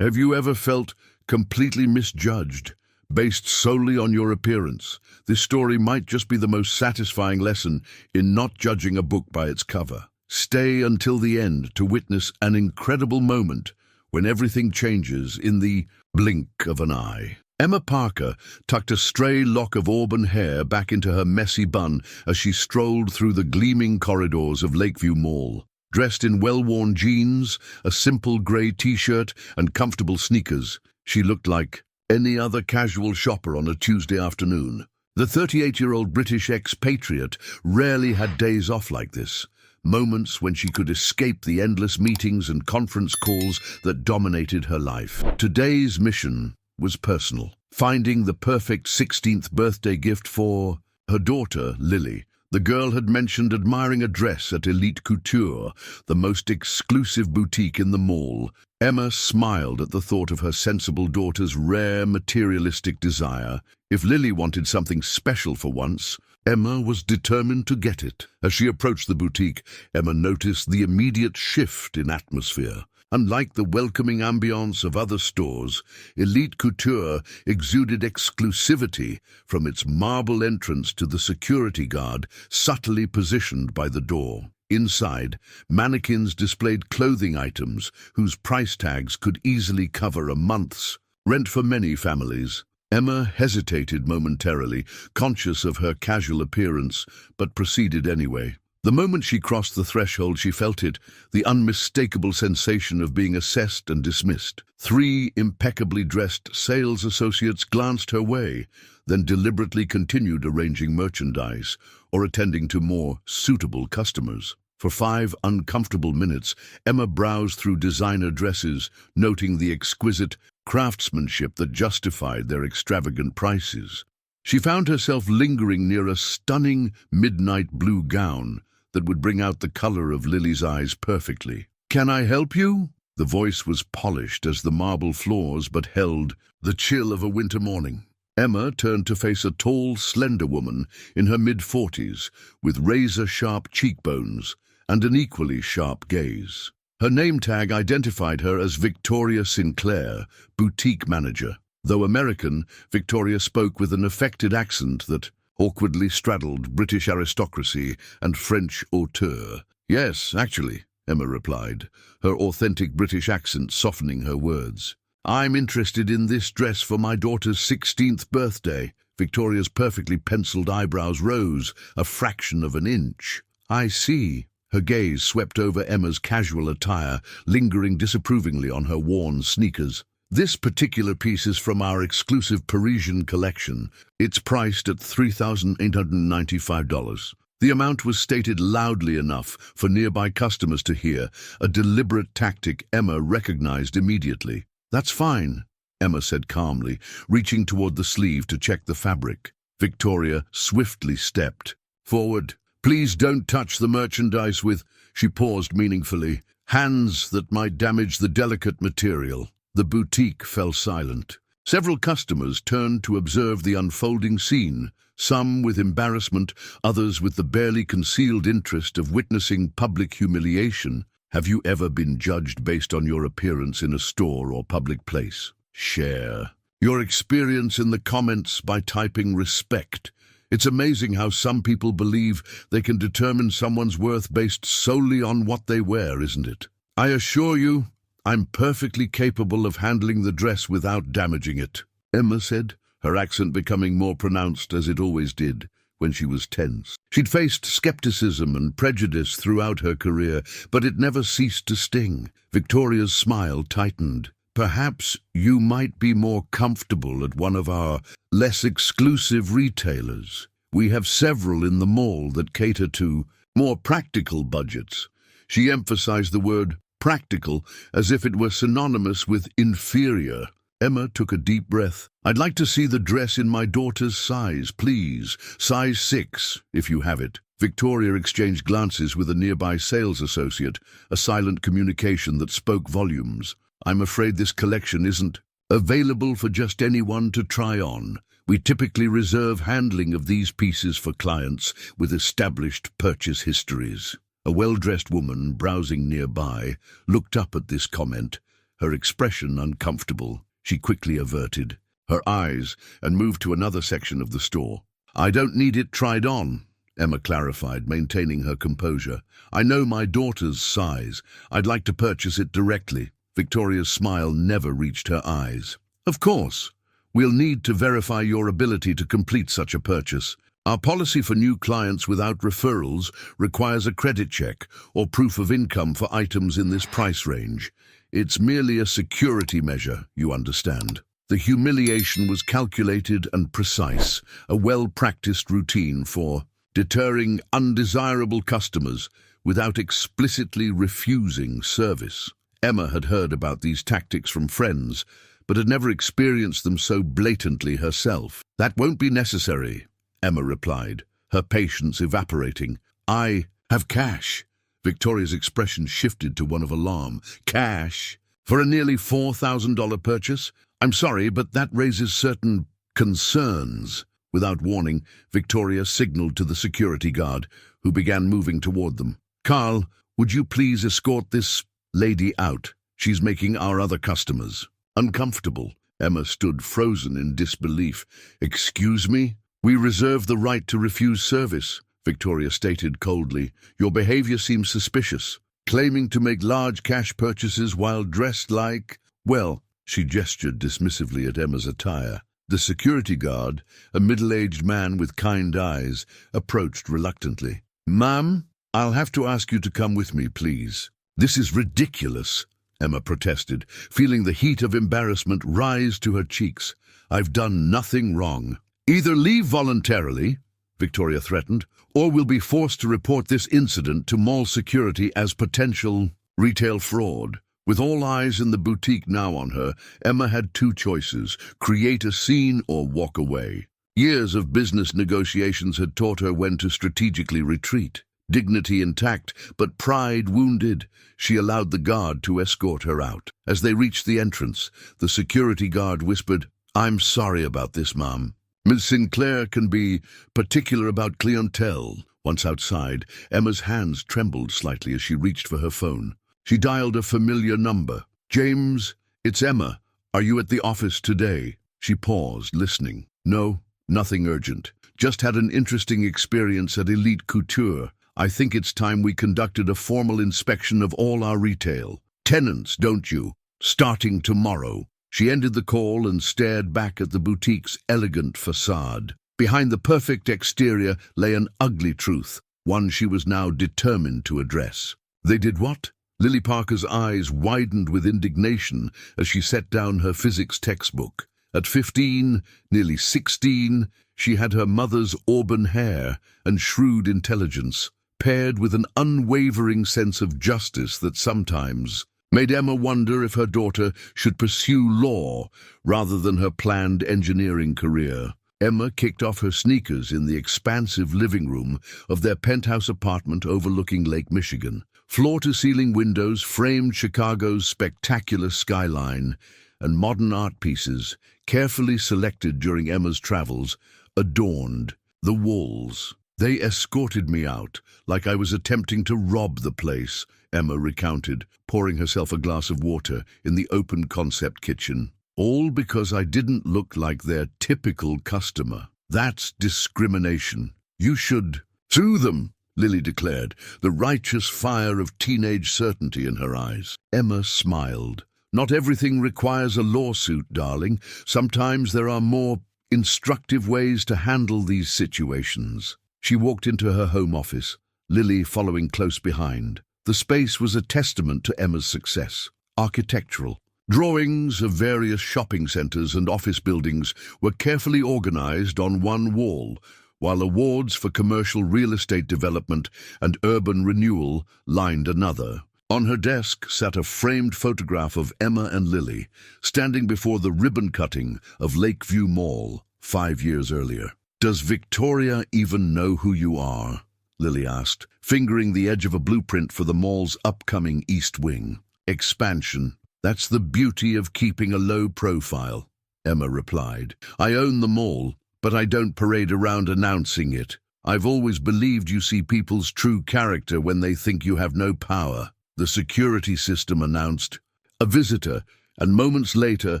Have you ever felt completely misjudged, based solely on your appearance? This story might just be the most satisfying lesson in not judging a book by its cover. Stay until the end to witness an incredible moment when everything changes in the blink of an eye. Emma Parker tucked a stray lock of auburn hair back into her messy bun as she strolled through the gleaming corridors of Lakeview Mall. Dressed in well-worn jeans, a simple grey t-shirt, and comfortable sneakers, she looked like any other casual shopper on a Tuesday afternoon. The 38-year-old British expatriate rarely had days off like this, moments when she could escape the endless meetings and conference calls that dominated her life. Today's mission was personal, finding the perfect 16th birthday gift for her daughter, Lily. The girl had mentioned admiring a dress at Elite Couture, the most exclusive boutique in the mall. Emma smiled at the thought of her sensible daughter's rare materialistic desire. If Lily wanted something special for once, Emma was determined to get it. As she approached the boutique, Emma noticed the immediate shift in atmosphere. Unlike the welcoming ambience of other stores, Elite Couture exuded exclusivity from its marble entrance to the security guard subtly positioned by the door. Inside, mannequins displayed clothing items whose price tags could easily cover a month's rent for many families. Emma hesitated momentarily, conscious of her casual appearance, but proceeded anyway. The moment she crossed the threshold, she felt it, the unmistakable sensation of being assessed and dismissed. 3 impeccably dressed sales associates glanced her way, then deliberately continued arranging merchandise or attending to more suitable customers. For 5 uncomfortable minutes, Emma browsed through designer dresses, noting the exquisite craftsmanship that justified their extravagant prices. She found herself lingering near a stunning midnight blue gown that would bring out the color of Lily's eyes perfectly. "Can I help you?" The voice was polished as the marble floors, but held the chill of a winter morning. Emma turned to face a tall, slender woman in her mid-40s, with razor-sharp cheekbones and an equally sharp gaze. Her name tag identified her as Victoria Sinclair, boutique manager. Though American, Victoria spoke with an affected accent that awkwardly straddled British aristocracy and French hauteur. "Yes, actually," Emma replied, her authentic British accent softening her words. "I'm interested in this dress for my daughter's 16th birthday." Victoria's perfectly penciled eyebrows rose a fraction of an inch. "I see." Her gaze swept over Emma's casual attire, lingering disapprovingly on her worn sneakers. "This particular piece is from our exclusive Parisian collection. It's priced at $3,895. The amount was stated loudly enough for nearby customers to hear, a deliberate tactic Emma recognized immediately. "That's fine," Emma said calmly, reaching toward the sleeve to check the fabric. Victoria swiftly stepped forward. "Please don't touch the merchandise with," she paused meaningfully, "hands that might damage the delicate material." The boutique fell silent. Several customers turned to observe the unfolding scene, some with embarrassment, others with the barely concealed interest of witnessing public humiliation. Have you ever been judged based on your appearance in a store or public place? Share your experience in the comments by typing "respect." It's amazing how some people believe they can determine someone's worth based solely on what they wear, isn't it? I assure you, I'm perfectly capable of handling the dress without damaging it, Emma said, her accent becoming more pronounced as it always did when she was tense. She'd faced skepticism and prejudice throughout her career, but it never ceased to sting. Victoria's smile tightened. "Perhaps you might be more comfortable at one of our less exclusive retailers. We have several in the mall that cater to more practical budgets." She emphasized the word practical as if it were synonymous with inferior. Emma took a deep breath. "I'd like to see the dress in my daughter's size, please. Size 6, if you have it." Victoria exchanged glances with a nearby sales associate, a silent communication that spoke volumes. "I'm afraid this collection isn't available for just anyone to try on. We typically reserve handling of these pieces for clients with established purchase histories." A well-dressed woman browsing nearby looked up at this comment, her expression uncomfortable. She quickly averted her eyes and moved to another section of the store. "I don't need it tried on," Emma clarified, maintaining her composure. "I know my daughter's size. I'd like to purchase it directly." Victoria's smile never reached her eyes. "Of course. We'll need to verify your ability to complete such a purchase. Our policy for new clients without referrals requires a credit check or proof of income for items in this price range. It's merely a security measure, you understand." The humiliation was calculated and precise, a well-practiced routine for deterring undesirable customers without explicitly refusing service. Emma had heard about these tactics from friends, but had never experienced them so blatantly herself. "That won't be necessary," Emma replied, her patience evaporating. "I have cash." Victoria's expression shifted to one of alarm. "Cash? For a nearly $4,000 purchase? I'm sorry, but that raises certain concerns." Without warning, Victoria signaled to the security guard, who began moving toward them. "Carl, would you please escort this lady out? She's making our other customers uncomfortable." Emma stood frozen in disbelief. "Excuse me? We reserve the right to refuse service," Victoria stated coldly. "Your behavior seems suspicious. Claiming to make large cash purchases while dressed like, well," she gestured dismissively at Emma's attire. The security guard, a middle-aged man with kind eyes, approached reluctantly. "Ma'am, I'll have to ask you to come with me, please." "This is ridiculous," Emma protested, feeling the heat of embarrassment rise to her cheeks. "I've done nothing wrong." "Either leave voluntarily," Victoria threatened, "or we'll be forced to report this incident to mall security as potential retail fraud." With all eyes in the boutique now on her, Emma had two choices: create a scene or walk away. Years of business negotiations had taught her when to strategically retreat. Dignity intact, but pride wounded, she allowed the guard to escort her out. As they reached the entrance, the security guard whispered, "I'm sorry about this, ma'am. Ms. Sinclair can be particular about clientele." Once outside, Emma's hands trembled slightly as she reached for her phone. She dialed a familiar number. "James, it's Emma. Are you at the office today?" She paused, listening. "No, nothing urgent. Just had an interesting experience at Elite Couture. I think it's time we conducted a formal inspection of all our retail. Tenants, don't you? Starting tomorrow." She ended the call and stared back at the boutique's elegant facade. Behind the perfect exterior lay an ugly truth, one she was now determined to address. "They did what?" Lily Parker's eyes widened with indignation as she set down her physics textbook. At 15, nearly 16, she had her mother's auburn hair and shrewd intelligence, paired with an unwavering sense of justice that sometimes made Emma wonder if her daughter should pursue law rather than her planned engineering career. Emma kicked off her sneakers in the expansive living room of their penthouse apartment overlooking Lake Michigan. Floor-to-ceiling windows framed Chicago's spectacular skyline, and modern art pieces, carefully selected during Emma's travels, adorned the walls. "They escorted me out, like I was attempting to rob the place," Emma recounted, pouring herself a glass of water in the open-concept kitchen. "All because I didn't look like their typical customer. That's discrimination. You should sue them," Lily declared, the righteous fire of teenage certainty in her eyes. Emma smiled. "Not everything requires a lawsuit, darling. Sometimes there are more instructive ways to handle these situations." She walked into her home office, Lily following close behind. The space was a testament to Emma's success. Architectural. Drawings of various shopping centers and office buildings were carefully organized on one wall, while awards for commercial real estate development and urban renewal lined another. On her desk sat a framed photograph of Emma and Lily, standing before the ribbon cutting of Lakeview Mall 5 years earlier. "Does Victoria even know who you are?" Lily asked, fingering the edge of a blueprint for the mall's upcoming East Wing. "Expansion. That's the beauty of keeping a low profile," Emma replied. "I own the mall, but I don't parade around announcing it. I've always believed you see people's true character when they think you have no power." The security system announced, a visitor, and moments later,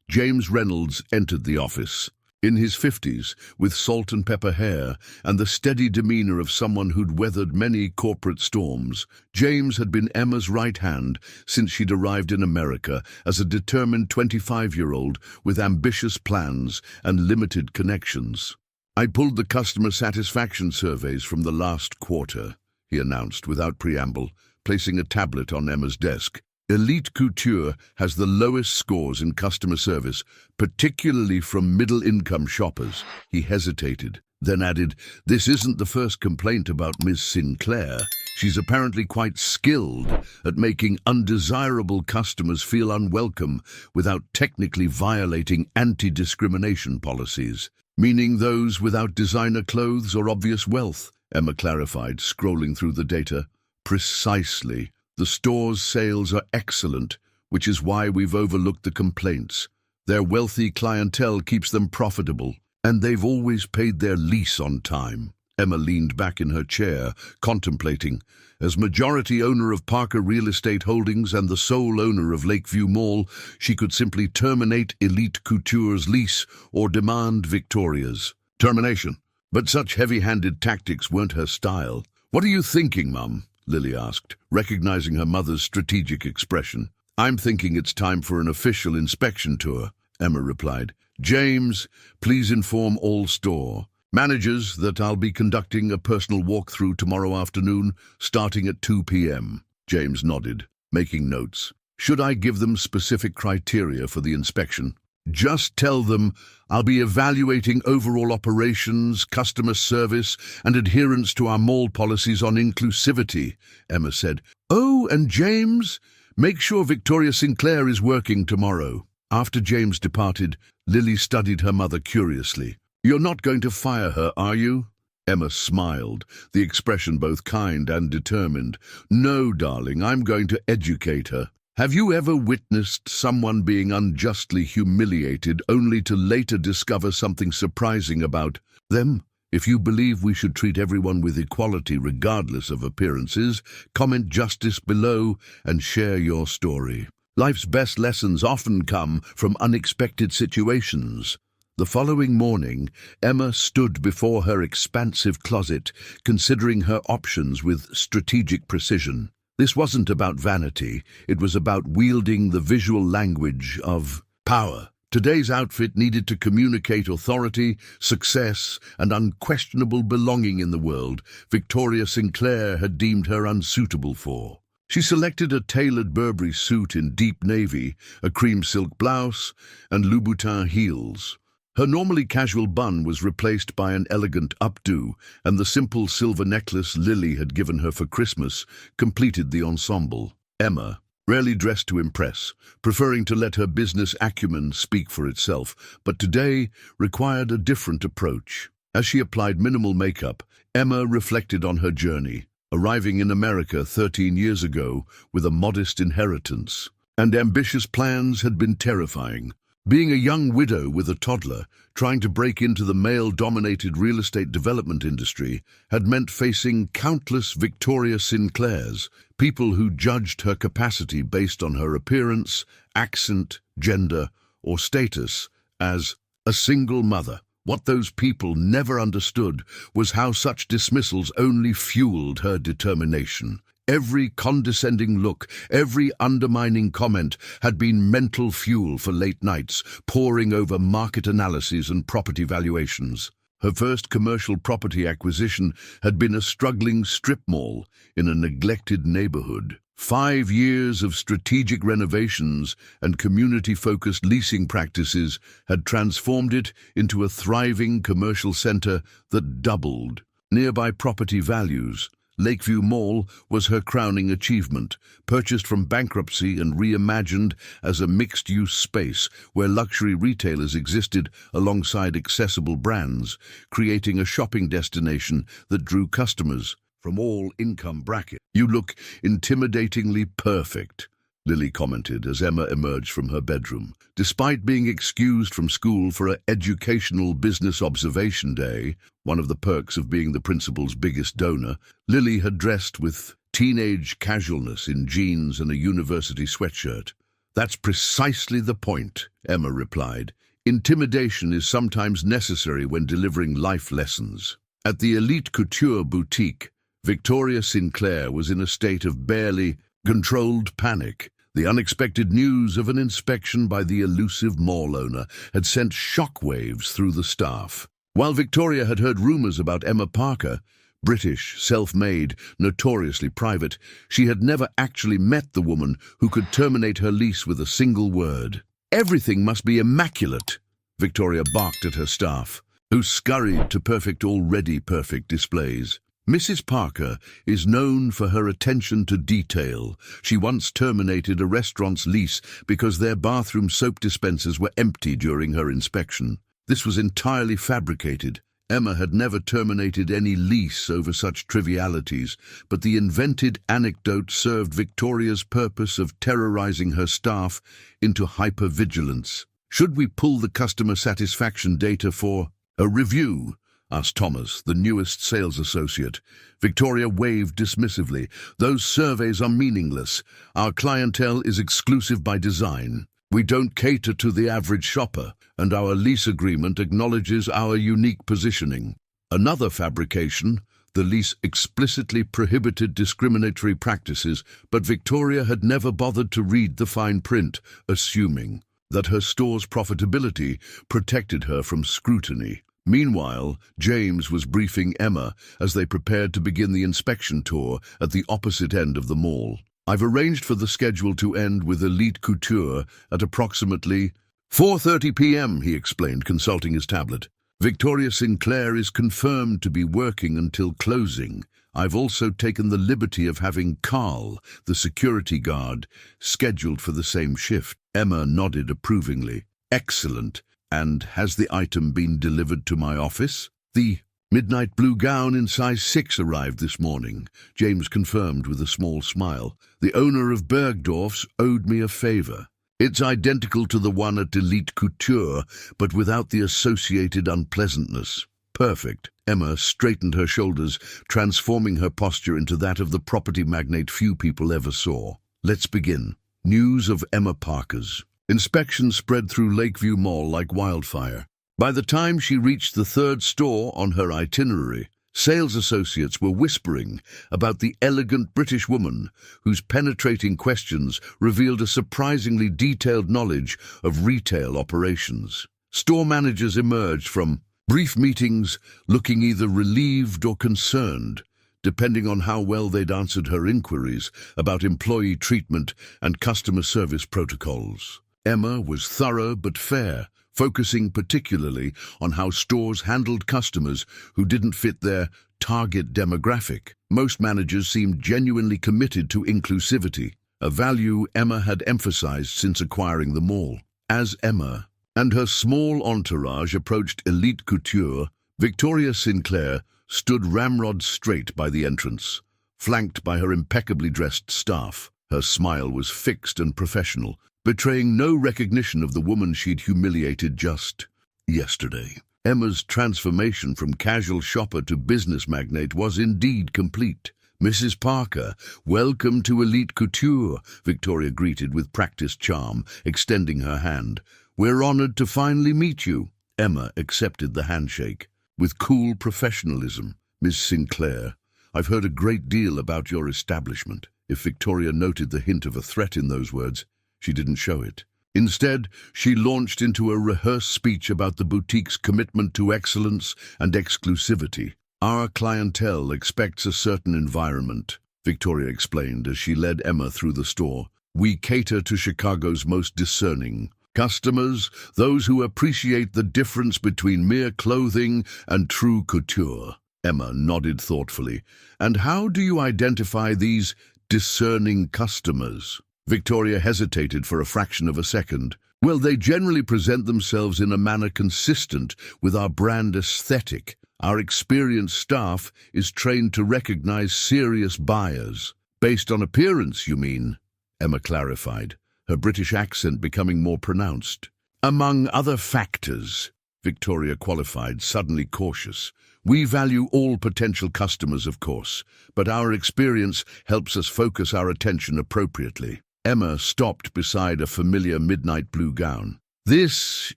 James Reynolds entered the office. In his 50s, with salt and pepper hair and the steady demeanor of someone who'd weathered many corporate storms, James had been Emma's right hand since she'd arrived in America as a determined 25-year-old with ambitious plans and limited connections. "I pulled the customer satisfaction surveys from the last quarter," he announced without preamble, placing a tablet on Emma's desk. "Elite Couture has the lowest scores in customer service, particularly from middle-income shoppers." He hesitated, then added, "This isn't the first complaint about Miss Sinclair. She's apparently quite skilled at making undesirable customers feel unwelcome without technically violating anti-discrimination policies." "Meaning those without designer clothes or obvious wealth," Emma clarified, scrolling through the data. "Precisely. The store's sales are excellent, which is why we've overlooked the complaints. Their wealthy clientele keeps them profitable, and they've always paid their lease on time." Emma leaned back in her chair, contemplating. As majority owner of Parker Real Estate Holdings and the sole owner of Lakeview Mall, she could simply terminate Elite Couture's lease or demand Victoria's termination. But such heavy-handed tactics weren't her style. "What are you thinking, Mum?" Lily asked, recognizing her mother's strategic expression. "I'm thinking it's time for an official inspection tour," Emma replied. "James, please inform all store managers that I'll be conducting a personal walkthrough tomorrow afternoon, starting at 2 p.m. James nodded, making notes. "Should I give them specific criteria for the inspection?" "Just tell them I'll be evaluating overall operations, customer service, and adherence to our mall policies on inclusivity," Emma said. "Oh, and James, make sure Victoria Sinclair is working tomorrow." After James departed, Lily studied her mother curiously. "You're not going to fire her, are you?" Emma smiled, the expression both kind and determined. "No, darling, I'm going to educate her. Have you ever witnessed someone being unjustly humiliated only to later discover something surprising about them? If you believe we should treat everyone with equality regardless of appearances, comment justice below and share your story. Life's best lessons often come from unexpected situations." The following morning, Emma stood before her expansive closet, considering her options with strategic precision. This wasn't about vanity, it was about wielding the visual language of power. Today's outfit needed to communicate authority, success, and unquestionable belonging in the world Victoria Sinclair had deemed her unsuitable for. She selected a tailored Burberry suit in deep navy, a cream silk blouse, and Louboutin heels. Her normally casual bun was replaced by an elegant updo, and the simple silver necklace Lily had given her for Christmas completed the ensemble. Emma, rarely dressed to impress, preferring to let her business acumen speak for itself, but today required a different approach. As she applied minimal makeup, Emma reflected on her journey, arriving in America 13 years ago with a modest inheritance. And ambitious plans had been terrifying. Being a young widow with a toddler, trying to break into the male-dominated real estate development industry had meant facing countless Victoria Sinclairs, people who judged her capacity based on her appearance, accent, gender, or status as a single mother. What those people never understood was how such dismissals only fueled her determination. Every condescending look, every undermining comment had been mental fuel for late nights, poring over market analyses and property valuations. Her first commercial property acquisition had been a struggling strip mall in a neglected neighborhood. 5 years of strategic renovations and community-focused leasing practices had transformed it into a thriving commercial center that doubled nearby property values. Lakeview Mall was her crowning achievement, purchased from bankruptcy and reimagined as a mixed-use space where luxury retailers existed alongside accessible brands, creating a shopping destination that drew customers from all income brackets. "You look intimidatingly perfect," Lily commented as Emma emerged from her bedroom. Despite being excused from school for an educational business observation day, one of the perks of being the principal's biggest donor, Lily had dressed with teenage casualness in jeans and a university sweatshirt. That's precisely the point, Emma replied. Intimidation is sometimes necessary when delivering life lessons. At the Elite Couture boutique, Victoria Sinclair was in a state of barely controlled panic. The unexpected news of an inspection by the elusive mall owner had sent shockwaves through the staff. While Victoria had heard rumors about Emma Parker, British, self-made, notoriously private, she had never actually met the woman who could terminate her lease with a single word. "Everything must be immaculate," Victoria barked at her staff, who scurried to perfect already perfect displays. Mrs. Parker is known for her attention to detail. She once terminated a restaurant's lease because their bathroom soap dispensers were empty during her inspection. This was entirely fabricated. Emma had never terminated any lease over such trivialities, but the invented anecdote served Victoria's purpose of terrorizing her staff into hypervigilance. "Should we pull the customer satisfaction data for a review?" asked Thomas, the newest sales associate. Victoria waved dismissively. "Those surveys are meaningless. Our clientele is exclusive by design. We don't cater to the average shopper, and our lease agreement acknowledges our unique positioning." Another fabrication, the lease explicitly prohibited discriminatory practices, but Victoria had never bothered to read the fine print, assuming that her store's profitability protected her from scrutiny. Meanwhile, James was briefing Emma as they prepared to begin the inspection tour at the opposite end of the mall. "I've arranged for the schedule to end with Elite Couture at approximately 4:30 p.m., he explained, consulting his tablet. "Victoria Sinclair is confirmed to be working until closing. I've also taken the liberty of having Carl, the security guard, scheduled for the same shift." Emma nodded approvingly. "Excellent. And has the item been delivered to my office?" "The midnight blue gown in size 6 arrived this morning," James confirmed with a small smile. "The owner of Bergdorf's owed me a favor. It's identical to the one at Elite Couture, but without the associated unpleasantness." "Perfect." Emma straightened her shoulders, transforming her posture into that of the property magnate few people ever saw. "Let's begin." News of Emma Parker's inspection spread through Lakeview Mall like wildfire. By the time she reached the third store on her itinerary, sales associates were whispering about the elegant British woman whose penetrating questions revealed a surprisingly detailed knowledge of retail operations. Store managers emerged from brief meetings looking either relieved or concerned, depending on how well they'd answered her inquiries about employee treatment and customer service protocols. Emma was thorough but fair, focusing particularly on how stores handled customers who didn't fit their target demographic. Most managers seemed genuinely committed to inclusivity, a value Emma had emphasized since acquiring the mall. As Emma and her small entourage approached Elite Couture, Victoria Sinclair stood ramrod straight by the entrance, flanked by her impeccably dressed staff. Her smile was fixed and professional, betraying no recognition of the woman she'd humiliated just yesterday. Emma's transformation from casual shopper to business magnate was indeed complete. "Mrs. Parker, welcome to Elite Couture," Victoria greeted with practiced charm, extending her hand. "We're honored to finally meet you." Emma accepted the handshake with cool professionalism. "Miss Sinclair, I've heard a great deal about your establishment." If Victoria noted the hint of a threat in those words, she didn't show it. Instead, she launched into a rehearsed speech about the boutique's commitment to excellence and exclusivity. "Our clientele expects a certain environment," Victoria explained as she led Emma through the store. "We cater to Chicago's most discerning customers, those who appreciate the difference between mere clothing and true couture." Emma nodded thoughtfully. "And how do you identify these discerning customers?" Victoria hesitated for a fraction of a second. "Well, they generally present themselves in a manner consistent with our brand aesthetic. Our experienced staff is trained to recognize serious buyers." "Based on appearance, you mean?" Emma clarified, her British accent becoming more pronounced. "Among other factors," Victoria qualified, suddenly cautious. "We value all potential customers, of course, but our experience helps us focus our attention appropriately." Emma stopped beside a familiar midnight blue gown. "This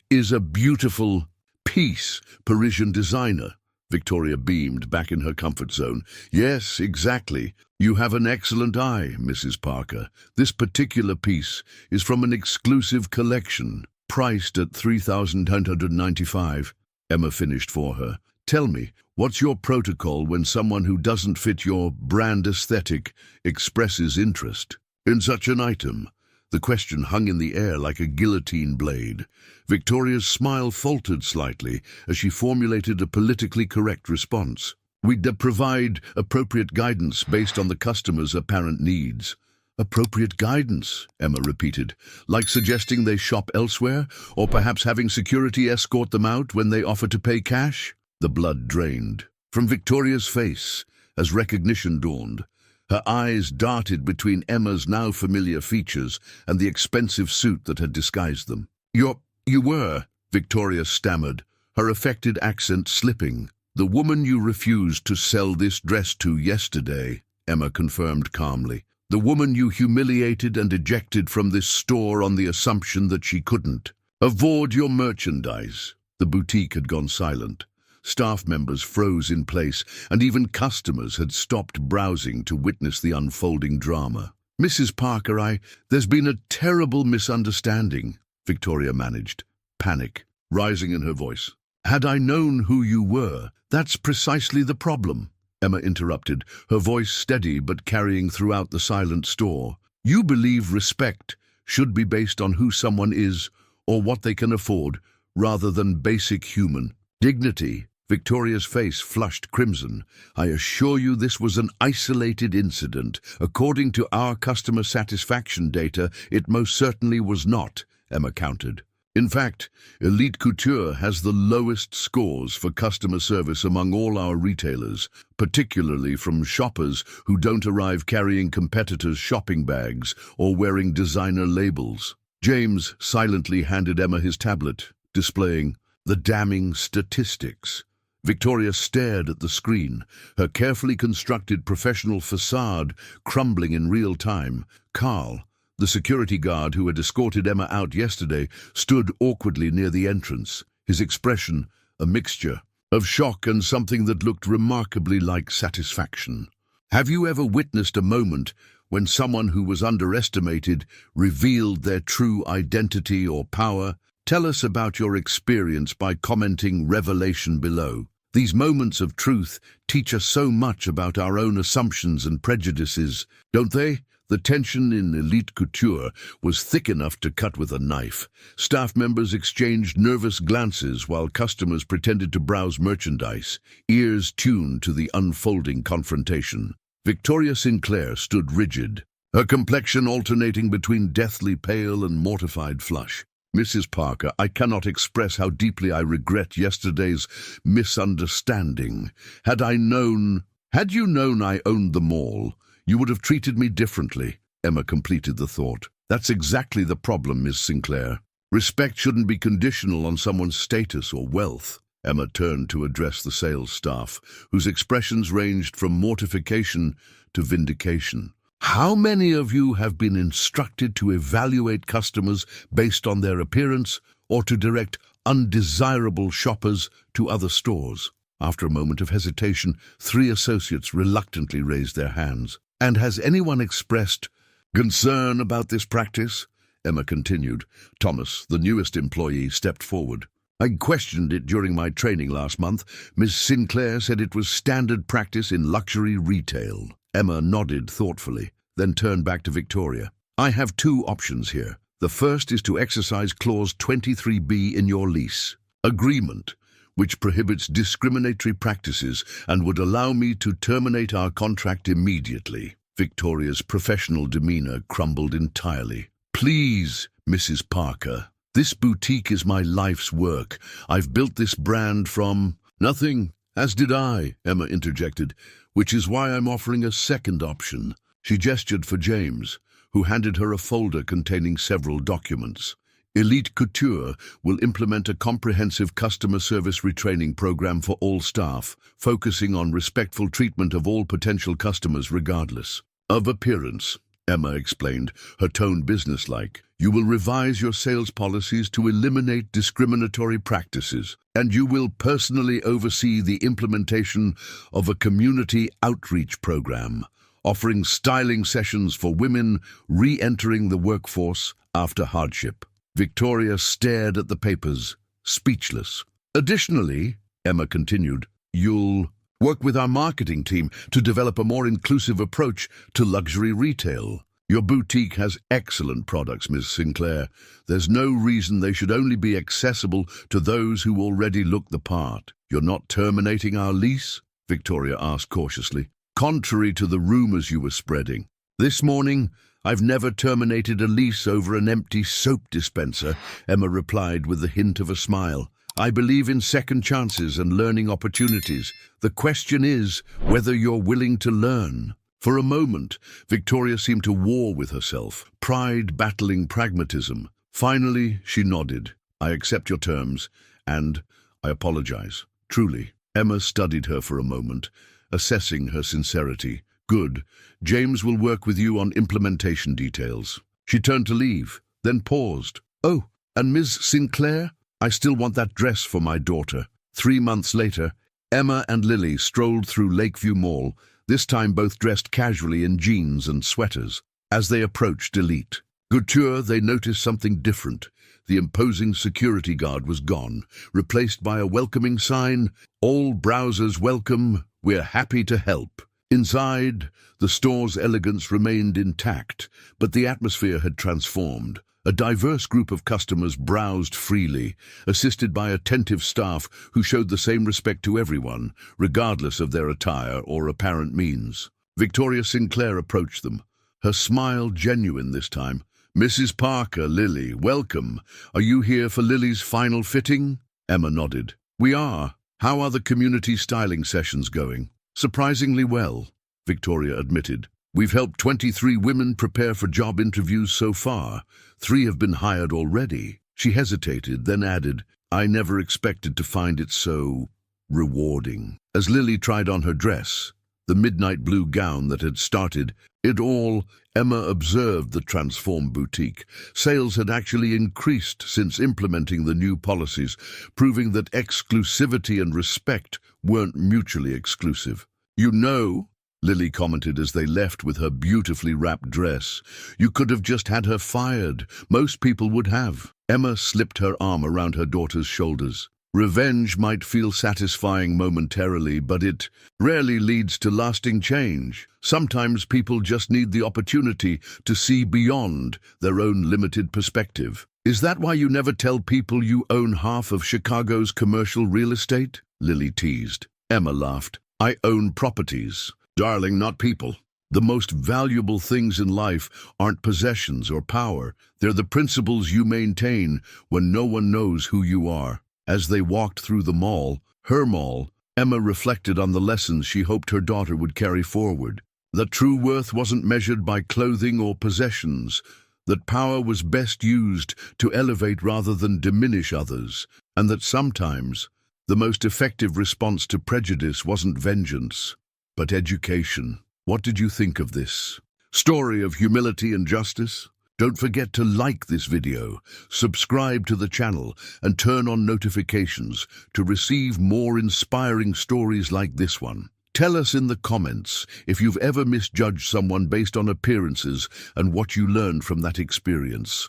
is a beautiful piece, Parisian designer." Victoria beamed back in her comfort zone. "Yes, exactly. You have an excellent eye, Mrs. Parker. This particular piece is from an exclusive collection, priced at $3,995. Emma finished for her. "Tell me, what's your protocol when someone who doesn't fit your brand aesthetic expresses interest in such an item?" The question hung in the air like a guillotine blade. Victoria's smile faltered slightly as she formulated a politically correct response. "We provide appropriate guidance based on the customer's apparent needs." "Appropriate guidance," Emma repeated, "like suggesting they shop elsewhere, or perhaps having security escort them out when they offer to pay cash?" The blood drained from Victoria's face as recognition dawned. Her eyes darted between Emma's now familiar features and the expensive suit that had disguised them. You were," Victoria stammered, her affected accent slipping. "The woman you refused to sell this dress to yesterday," Emma confirmed calmly. "The woman you humiliated and ejected from this store on the assumption that she couldn't afford your merchandise." The boutique had gone silent. Staff members froze in place, and even customers had stopped browsing to witness the unfolding drama. "Mrs. Parker, there's been a terrible misunderstanding," Victoria managed, panic rising in her voice. "Had I known who you were, that's precisely the problem," Emma interrupted, her voice steady but carrying throughout the silent store. "You believe respect should be based on who someone is or what they can afford, rather than basic human dignity." Victoria's face flushed crimson. "I assure you this was an isolated incident. According to our customer satisfaction data, it most certainly was not," Emma countered. "In fact, Elite Couture has the lowest scores for customer service among all our retailers, particularly from shoppers who don't arrive carrying competitors' shopping bags or wearing designer labels." James silently handed Emma his tablet, displaying the damning statistics. Victoria stared at the screen, her carefully constructed professional facade crumbling in real time. Carl, the security guard who had escorted Emma out yesterday, stood awkwardly near the entrance, his expression a mixture of shock and something that looked remarkably like satisfaction. "Have you ever witnessed a moment when someone who was underestimated revealed their true identity or power? Tell us about your experience by commenting revelation below. These moments of truth teach us so much about our own assumptions and prejudices, don't they?" The tension in Elite Couture was thick enough to cut with a knife. Staff members exchanged nervous glances while customers pretended to browse merchandise, ears tuned to the unfolding confrontation. Victoria Sinclair stood rigid, her complexion alternating between deathly pale and mortified flush. "Mrs. Parker, I cannot express how deeply I regret yesterday's misunderstanding. Had you known I owned the mall, you would have treated me differently." Emma completed the thought. "That's exactly the problem, Miss Sinclair. Respect shouldn't be conditional on someone's status or wealth." Emma turned to address the sales staff, whose expressions ranged from mortification to vindication. "How many of you have been instructed to evaluate customers based on their appearance or to direct undesirable shoppers to other stores?" After a moment of hesitation, 3 associates reluctantly raised their hands. "And has anyone expressed concern about this practice?" Emma continued. Thomas, the newest employee, stepped forward. "I questioned it during my training last month. Miss Sinclair said it was standard practice in luxury retail." Emma nodded thoughtfully, then turned back to Victoria. "I have 2 options here. The first is to exercise Clause 23B in your lease agreement, which prohibits discriminatory practices and would allow me to terminate our contract immediately." Victoria's professional demeanor crumbled entirely. "Please, Mrs. Parker, this boutique is my life's work. I've built this brand from nothing." "As did I," Emma interjected, "which is why I'm offering a second option." She gestured for James, who handed her a folder containing several documents. "Elite Couture will implement a comprehensive customer service retraining program for all staff, focusing on respectful treatment of all potential customers regardless of appearance. Emma explained, her tone businesslike. You will revise your sales policies to eliminate discriminatory practices, and you will personally oversee the implementation of a community outreach program, offering styling sessions for women re-entering the workforce after hardship. Victoria stared at the papers, speechless. Additionally, Emma continued, you'll work with our marketing team to develop a more inclusive approach to luxury retail. Your boutique has excellent products, Ms. Sinclair. There's no reason they should only be accessible to those who already look the part. You're not terminating our lease? Victoria asked cautiously. Contrary to the rumors you were spreading. This morning, I've never terminated a lease over an empty soap dispenser, Emma replied with the hint of a smile. I believe in second chances and learning opportunities. The question is whether you're willing to learn. For a moment, Victoria seemed to war with herself, pride battling pragmatism. Finally, she nodded. I accept your terms, and I apologize. Truly. Emma studied her for a moment, assessing her sincerity. Good. James will work with you on implementation details. She turned to leave, then paused. Oh, and Ms. Sinclair? I still want that dress for my daughter. 3 months later, Emma and Lily strolled through Lakeview Mall, this time both dressed casually in jeans and sweaters. As they approached Elite Couture, they noticed something different. The imposing security guard was gone, replaced by a welcoming sign, all browsers welcome, we're happy to help. Inside, the store's elegance remained intact, but the atmosphere had transformed. A diverse group of customers browsed freely, assisted by attentive staff who showed the same respect to everyone, regardless of their attire or apparent means. Victoria Sinclair approached them, her smile genuine this time. Mrs. Parker, Lily, welcome. Are you here for Lily's final fitting? Emma nodded. We are. How are the community styling sessions going? Surprisingly well, Victoria admitted. We've helped 23 women prepare for job interviews so far. 3 have been hired already. She hesitated, then added, I never expected to find it so rewarding. As Lily tried on her dress, the midnight blue gown that had started it all, Emma observed the transformed boutique. Sales had actually increased since implementing the new policies, proving that exclusivity and respect weren't mutually exclusive. You know, Lily commented as they left with her beautifully wrapped dress, you could have just had her fired. Most people would have. Emma slipped her arm around her daughter's shoulders. Revenge might feel satisfying momentarily, but it rarely leads to lasting change. Sometimes people just need the opportunity to see beyond their own limited perspective. Is that why you never tell people you own half of Chicago's commercial real estate? Lily teased. Emma laughed. I own properties. Darling, not people. The most valuable things in life aren't possessions or power. They're the principles you maintain when no one knows who you are. As they walked through the mall, her mall, Emma reflected on the lessons she hoped her daughter would carry forward. That true worth wasn't measured by clothing or possessions, that power was best used to elevate rather than diminish others, and that sometimes the most effective response to prejudice wasn't vengeance, but education. What did you think of this story of humility and justice? Don't forget to like this video, subscribe to the channel, and turn on notifications to receive more inspiring stories like this one. Tell us in the comments if you've ever misjudged someone based on appearances and what you learned from that experience.